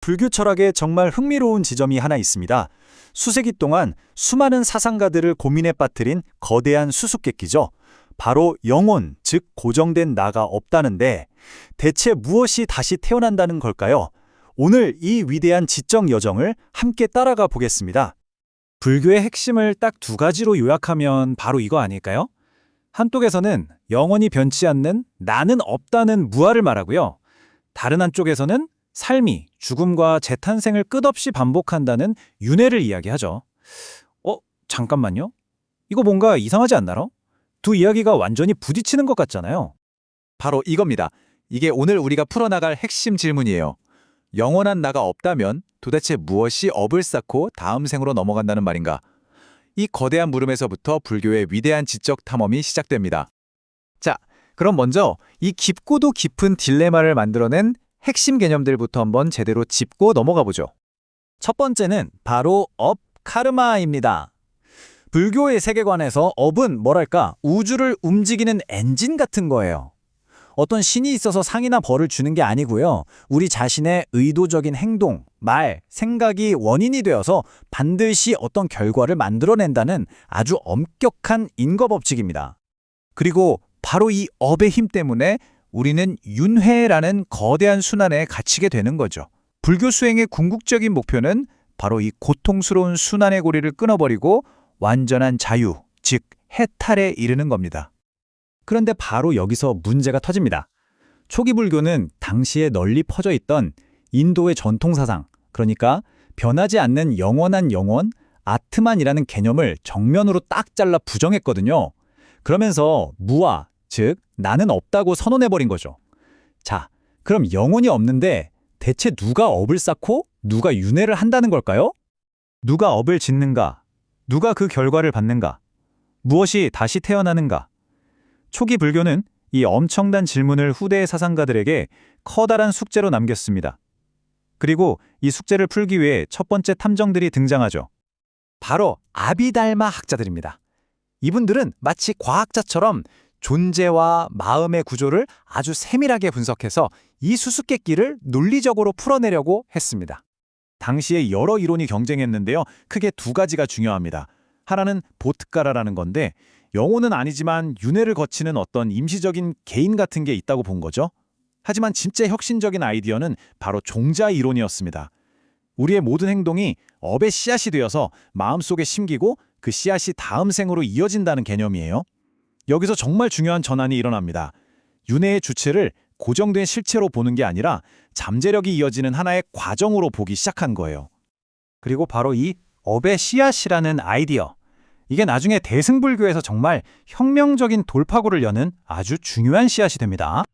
불교 철학에 정말 흥미로운 지점이 하나 있습니다. 수세기 동안 수많은 사상가들을 고민에 빠뜨린 거대한 수수께끼죠. 바로 영혼, 즉 고정된 나가 없다는데 대체 무엇이 다시 태어난다는 걸까요? 오늘 이 위대한 지적 여정을 함께 따라가 보겠습니다. 불교의 핵심을 딱 두 가지로 요약하면 바로 이거 아닐까요? 한쪽에서는 영원히 변치 않는 나는 없다는 무아를 말하고요. 다른 한쪽에서는 삶이 죽음과 재탄생을 끝없이 반복한다는 윤회를 이야기하죠. 잠깐만요. 이거 뭔가 이상하지 않나요? 두 이야기가 완전히 부딪히는 것 같잖아요. 바로 이겁니다. 이게 오늘 우리가 풀어나갈 핵심 질문이에요. 영원한 나가 없다면 도대체 무엇이 업을 쌓고 다음 생으로 넘어간다는 말인가? 이 거대한 물음에서부터 불교의 위대한 지적 탐험이 시작됩니다. 자, 그럼 먼저 이 깊고도 깊은 딜레마를 만들어낸 핵심 개념들부터 한번 제대로 짚고 넘어가 보죠. 첫 번째는 바로 업 카르마입니다. 불교의 세계관에서 업은 뭐랄까 우주를 움직이는 엔진 같은 거예요. 어떤 신이 있어서 상이나 벌을 주는 게 아니고요. 우리 자신의 의도적인 행동, 말, 생각이 원인이 되어서 반드시 어떤 결과를 만들어낸다는 아주 엄격한 인과법칙입니다. 그리고 바로 이 업의 힘 때문에 우리는 윤회라는 거대한 순환에 갇히게 되는 거죠. 불교 수행의 궁극적인 목표는 바로 이 고통스러운 순환의 고리를 끊어버리고 완전한 자유, 즉 해탈에 이르는 겁니다. 그런데 바로 여기서 문제가 터집니다. 초기 불교는 당시에 널리 퍼져 있던 인도의 전통사상, 그러니까 변하지 않는 영원한 영혼, 아트만이라는 개념을 정면으로 딱 잘라 부정했거든요. 그러면서 무아, 즉 나는 없다고 선언해버린 거죠. 자, 그럼 영혼이 없는데 대체 누가 업을 쌓고 누가 윤회를 한다는 걸까요? 누가 업을 짓는가? 누가 그 결과를 받는가? 무엇이 다시 태어나는가? 초기 불교는 이 엄청난 질문을 후대의 사상가들에게 커다란 숙제로 남겼습니다. 그리고 이 숙제를 풀기 위해 첫 번째 탐정들이 등장하죠. 바로 아비달마 학자들입니다. 이분들은 마치 과학자처럼 존재와 마음의 구조를 아주 세밀하게 분석해서 이 수수께끼를 논리적으로 풀어내려고 했습니다. 당시에 여러 이론이 경쟁했는데요. 크게 두 가지가 중요합니다. 하나는 보트가라라는 건데 영혼은 아니지만 윤회를 거치는 어떤 임시적인 개인 같은 게 있다고 본 거죠. 하지만 진짜 혁신적인 아이디어는 바로 종자 이론이었습니다. 우리의 모든 행동이 업의 씨앗이 되어서 마음속에 심기고 그 씨앗이 다음 생으로 이어진다는 개념이에요. 여기서 정말 중요한 전환이 일어납니다. 윤회의 주체를 고정된 실체로 보는 게 아니라 잠재력이 이어지는 하나의 과정으로 보기 시작한 거예요. 그리고 바로 이 업의 씨앗이라는 아이디어, 이게 나중에 대승불교에서 정말 혁명적인 돌파구를 여는 아주 중요한 씨앗이 됩니다.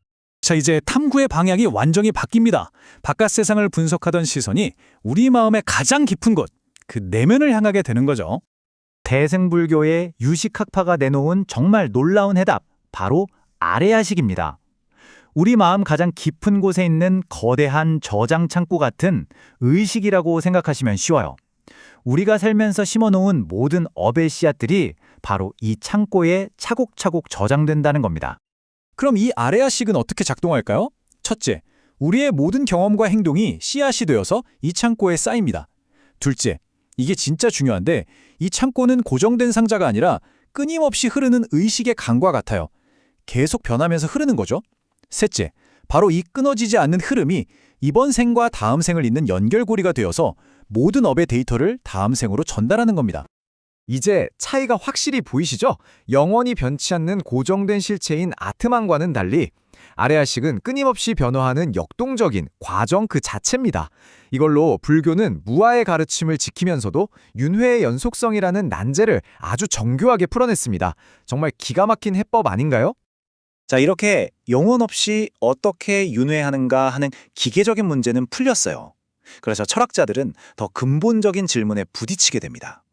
자, 이제 탐구의 방향이 완전히 바뀝니다. 바깥 세상을 분석하던 시선이 우리 마음의 가장 깊은 곳, 그 내면을 향하게 되는 거죠. 대승불교의 유식학파가 내놓은 정말 놀라운 해답, 바로 아레아식입니다. 우리 마음 가장 깊은 곳에 있는 거대한 저장 창고 같은 의식이라고 생각하시면 쉬워요. 우리가 살면서 심어놓은 모든 업의 씨앗들이 바로 이 창고에 차곡차곡 저장된다는 겁니다. 그럼 이 아레아식은 어떻게 작동할까요? 첫째, 우리의 모든 경험과 행동이 씨앗이 되어서 이 창고에 쌓입니다. 둘째, 이게 진짜 중요한데 이 창고는 고정된 상자가 아니라 끊임없이 흐르는 의식의 강과 같아요. 계속 변하면서 흐르는 거죠. 셋째, 바로 이 끊어지지 않는 흐름이 이번 생과 다음 생을 잇는 연결고리가 되어서 모든 업의 데이터를 다음 생으로 전달하는 겁니다. 이제 차이가 확실히 보이시죠? 영원히 변치 않는 고정된 실체인 아트만과는 달리 아레아식은 끊임없이 변화하는 역동적인 과정 그 자체입니다. 이걸로 불교는 무아의 가르침을 지키면서도 윤회의 연속성이라는 난제를 아주 정교하게 풀어냈습니다. 정말 기가 막힌 해법 아닌가요? 자, 이렇게 영혼 없이 어떻게 윤회하는가 하는 기계적인 문제는 풀렸어요. 그래서 철학자들은 더 근본적인 질문에 부딪히게 됩니다.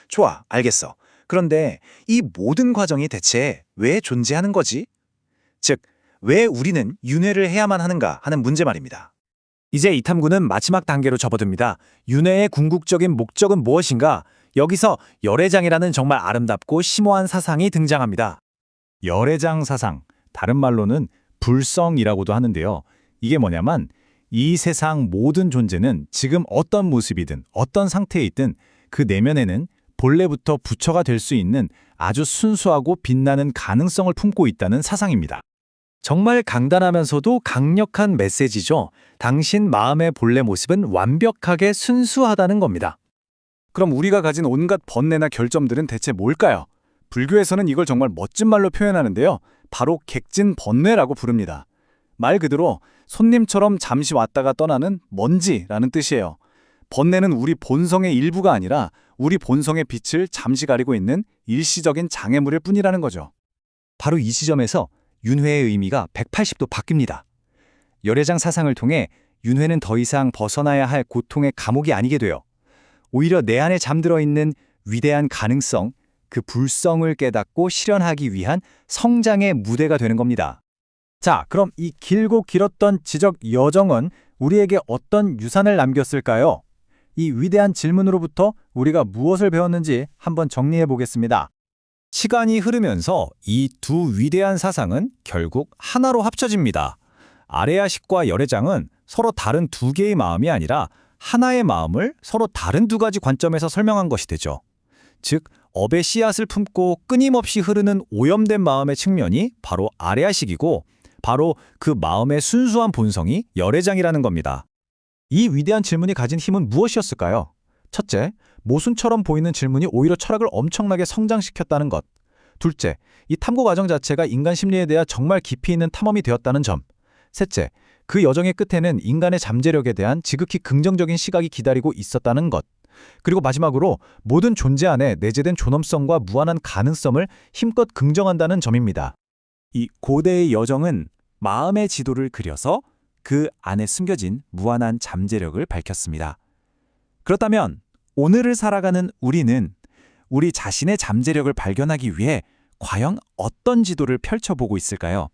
좋아, 알겠어. 그런데 이 모든 과정이 대체 왜 존재하는 거지? 즉, 왜 우리는 윤회를 해야만 하는가 하는 문제 말입니다. 이제 이 탐구는 마지막 단계로 접어듭니다. 윤회의 궁극적인 목적은 무엇인가? 여기서 열애장이라는 정말 아름답고 심오한 사상이 등장합니다. 열애장 사상, 다른 말로는 불성이라고도 하는데요. 이게 뭐냐면 이 세상 모든 존재는 지금 어떤 모습이든 어떤 상태에 있든 그 내면에는 본래부터 부처가 될 수 있는 아주 순수하고 빛나는 가능성을 품고 있다는 사상입니다. 정말 간단하면서도 강력한 메시지죠. 당신 마음의 본래 모습은 완벽하게 순수하다는 겁니다. 그럼 우리가 가진 온갖 번뇌나 결점들은 대체 뭘까요? 불교에서는 이걸 정말 멋진 말로 표현하는데요. 바로 객진번뇌라고 부릅니다. 말 그대로 손님처럼 잠시 왔다가 떠나는 먼지라는 뜻이에요. 번뇌는 우리 본성의 일부가 아니라 우리 본성의 빛을 잠시 가리고 있는 일시적인 장애물일 뿐이라는 거죠. 바로 이 시점에서 윤회의 의미가 180도 바뀝니다. 열애장 사상을 통해 윤회는 더 이상 벗어나야 할 고통의 감옥이 아니게 돼요. 오히려 내 안에 잠들어 있는 위대한 가능성, 그 불성을 깨닫고 실현하기 위한 성장의 무대가 되는 겁니다. 자, 그럼 이 길고 길었던 지적 여정은 우리에게 어떤 유산을 남겼을까요? 이 위대한 질문으로부터 우리가 무엇을 배웠는지 한번 정리해 보겠습니다. 시간이 흐르면서 이 두 위대한 사상은 결국 하나로 합쳐집니다. 아레아식과 열애장은 서로 다른 두 개의 마음이 아니라 하나의 마음을 서로 다른 두 가지 관점에서 설명한 것이 되죠. 즉, 업의 씨앗을 품고 끊임없이 흐르는 오염된 마음의 측면이 바로 아레아식이고 바로 그 마음의 순수한 본성이 열애장이라는 겁니다. 이 위대한 질문이 가진 힘은 무엇이었을까요? 첫째, 모순처럼 보이는 질문이 오히려 철학을 엄청나게 성장시켰다는 것. 둘째, 이 탐구 과정 자체가 인간 심리에 대한 정말 깊이 있는 탐험이 되었다는 점. 셋째, 그 여정의 끝에는 인간의 잠재력에 대한 지극히 긍정적인 시각이 기다리고 있었다는 것. 그리고 마지막으로 모든 존재 안에 내재된 존엄성과 무한한 가능성을 힘껏 긍정한다는 점입니다. 이 고대의 여정은 마음의 지도를 그려서 그 안에 숨겨진 무한한 잠재력을 밝혔습니다. 그렇다면 오늘을 살아가는 우리는 우리 자신의 잠재력을 발견하기 위해 과연 어떤 지도를 펼쳐보고 있을까요?